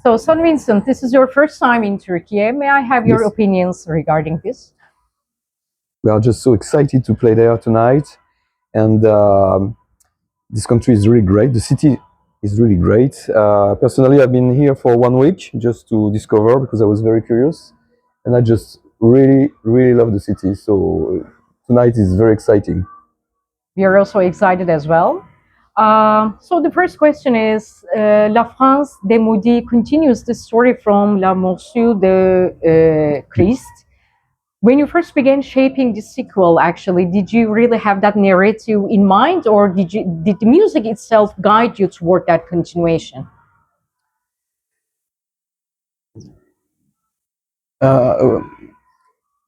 So, Son Vincent, this is your first time in Turkey. May I have your Yes. opinions regarding this? We are just so excited to play there tonight, and this country is really great. The city is really great. Personally, I've been here for 1 week just to discover because I was very curious, and I just really love the city. So tonight is very exciting. We are also excited as well. So the first question is, La France démodie continues the story from La Morsure de Christ. When you first began shaping the sequel, actually, did you really have that narrative in mind, or did the music itself guide you toward that continuation?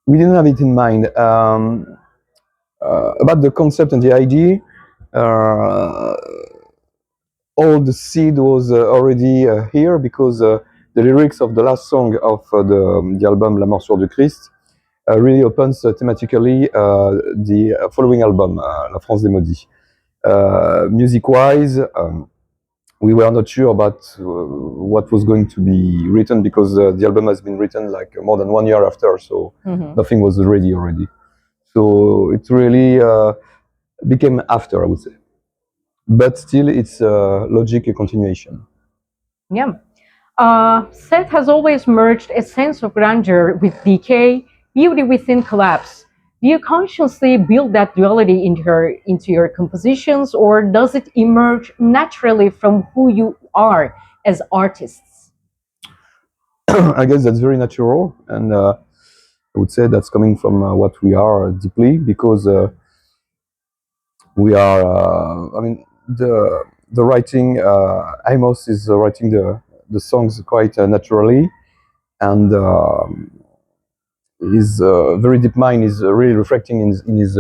We didn't have it in mind. About the concept and the idea, all the seed was already here because the lyrics of the last song of the album La Morsure du Christ really opens thematically the following album, La France démodie. Music-wise, we were not sure about what was going to be written because the album has been written like more than 1 year after, so nothing was ready already. So it really became after, I would say. But still, it's logic, a continuation. Yeah. Seth has always merged a sense of grandeur with decay, beauty within collapse. Do you consciously build that duality into your compositions, or does it emerge naturally from who you are as artists? I guess that's very natural, and I would say that's coming from what we are deeply, because we are. I mean, the writing. Amos is writing the songs quite naturally, and his very deep mind is really reflecting in his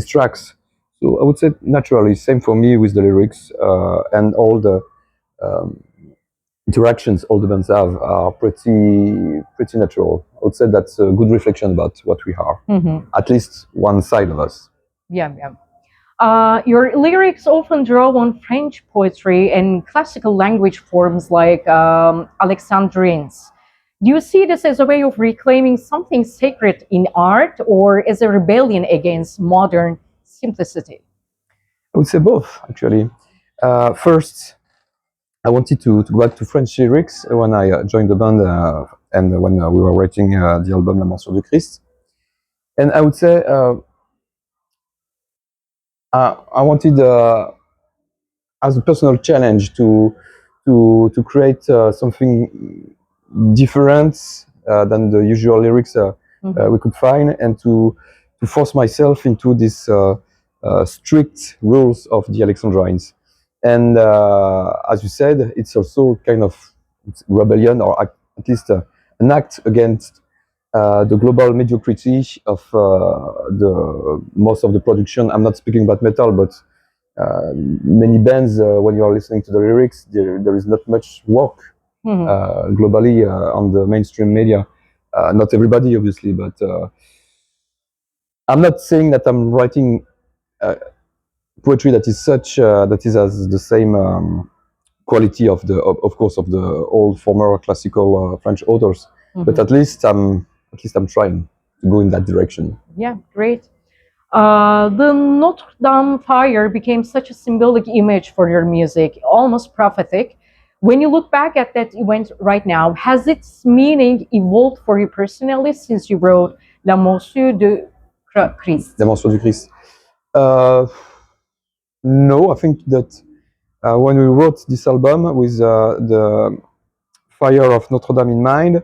tracks. So I would say naturally. Same for me with the lyrics and all the interactions all the bands have are pretty natural. I would say that's a good reflection about what we are. At least one side of us. Yeah, yeah. Your lyrics often draw on French poetry and classical language forms like Alexandrines. Do you see this as a way of reclaiming something sacred in art, or as a rebellion against modern simplicity? I would say both, actually. First, I wanted to go back to French lyrics when I joined the band and when we were writing the album La Morsure du Christ. And I would say I wanted, as a personal challenge, to create something different than the usual lyrics we could find, and to force myself into this strict rules of the Alexandrines. And as you said, it's also kind of rebellion, or at least an act against the global mediocrity of the most of the production. I'm not speaking about metal, but many bands, when you are listening to the lyrics, there is not much work globally on the mainstream media. Not everybody, obviously, but I'm not saying that I'm writing poetry that is such that is as the same quality of of course, of the old former classical French authors, but at least I'm trying to go in that direction. Yeah, great. The Notre Dame fire became such a symbolic image for your music, almost prophetic. When you look back at that event right now, has its meaning evolved for you personally since you wrote La Morsure de Christ? La Morsure du Christ. No, I think that when we wrote this album with the fire of Notre Dame in mind,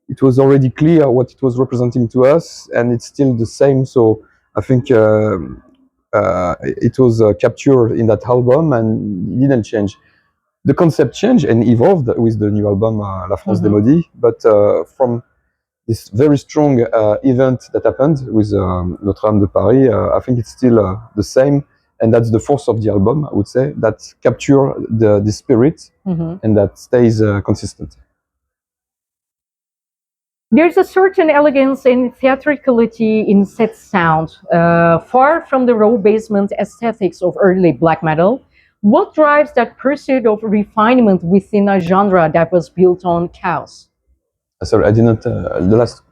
it was already clear what it was representing to us, and it's still the same. So I think it was captured in that album and it didn't change. The concept changed and evolved with the new album La France démodie, but from this very strong event that happened with Notre Dame de Paris, I think it's still the same, and that's the force of the album, I would say, that capture the spirit and that stays consistent. There's a certain elegance and theatricality in Seth's sound, far from the raw basement aesthetics of early black metal. What drives that pursuit of refinement within a genre that was built on chaos? Sorry, I didn't. The last.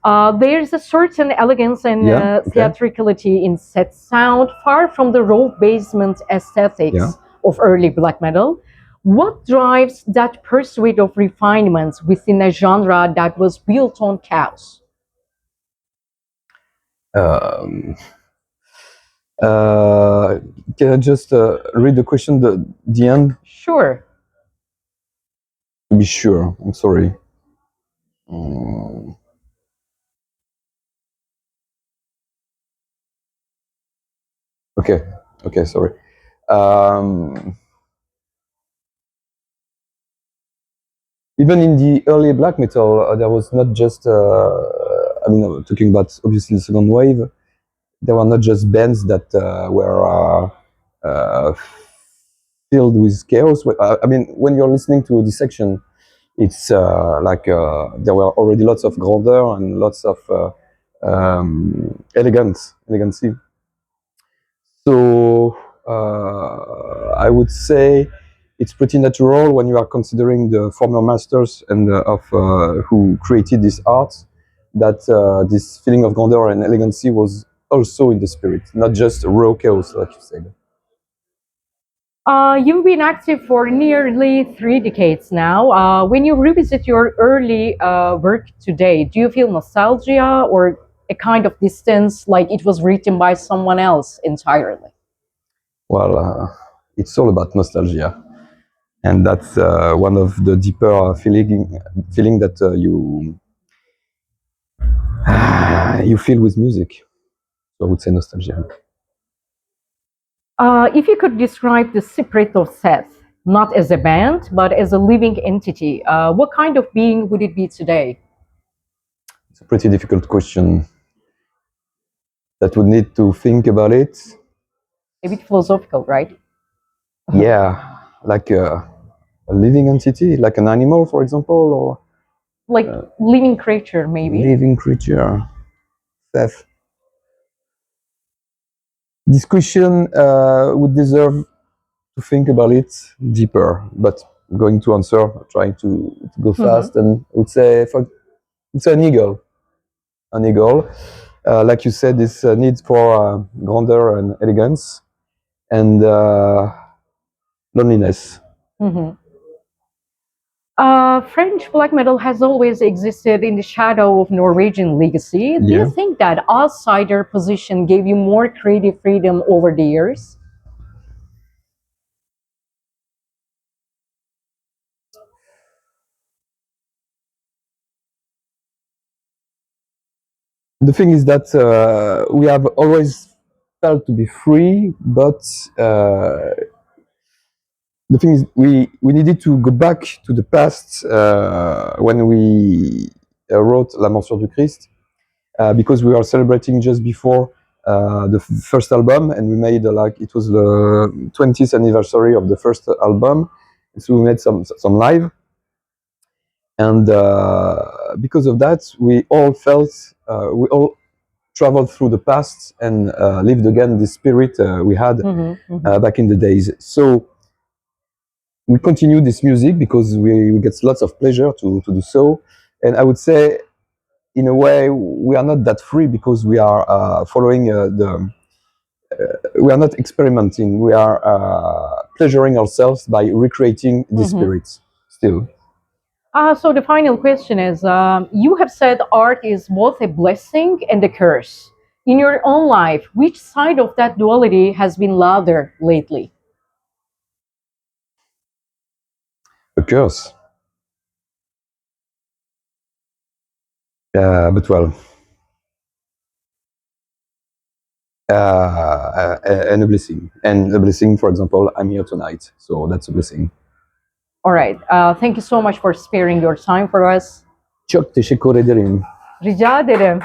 There's a certain elegance and Yeah, okay. theatricality in Seth's sound, far from the raw basement aesthetics Yeah. of early black metal. What drives that pursuit of refinement within a genre that was built on chaos? Um, can I just read the question, the end, Sure. to be sure? I'm sorry. Mm. Okay, okay, sorry. Even in the early black metal, there was not just, I mean, talking about obviously the second wave, there were not just bands that were filled with chaos. I mean, when you're listening to Dissection, it's like there were already lots of grandeur and lots of elegancy. So I would say it's pretty natural when you are considering the former masters and of who created this art, that this feeling of grandeur and elegancy was also in the spirit, not just raw chaos, like you said. You've been active for nearly 3 decades now. When you revisit your early work today, do you feel nostalgia or a kind of distance, like it was written by someone else entirely? Well, it's all about nostalgia, and that's one of the deeper feeling that you feel with music. So I would say nostalgia. If you could describe the spirit of Seth, not as a band, but as a living entity, what kind of being would it be today? It's a pretty difficult question that would need to think about it. A bit philosophical, right? Yeah, like a living entity, like an animal, for example, or Like living creature, maybe. living creature. Seth. This question would deserve to think about it deeper, but I'm going to answer, trying to go fast, and I would say, it's an eagle. An eagle. Like you said, this need for grandeur and elegance and loneliness. Mhm. French black metal has always existed in the shadow of Norwegian legacy. Do you Yeah. think that outsider position gave you more creative freedom over the years? The thing is that we have always felt to be free, but the thing is we needed to go back to the past when we wrote La Morsure du Christ, because we are celebrating just before the first album, and we made like it was the 20th anniversary of the first album, so we made some live, and because of that we all felt we all traveled through the past and lived again the spirit we had back in the days. So we continue this music because we get lots of pleasure to do so. And I would say, in a way, we are not that free because we are following we are not experimenting. We are pleasuring ourselves by recreating the spirits still. So the final question is, you have said art is both a blessing and a curse. In your own life, which side of that duality has been louder lately? A curse. But well, and a blessing. And a blessing, for example, I'm here tonight. So that's a blessing. All right. Thank you so much for sparing your time for us. Çok teşekkür ederim. Rica ederim.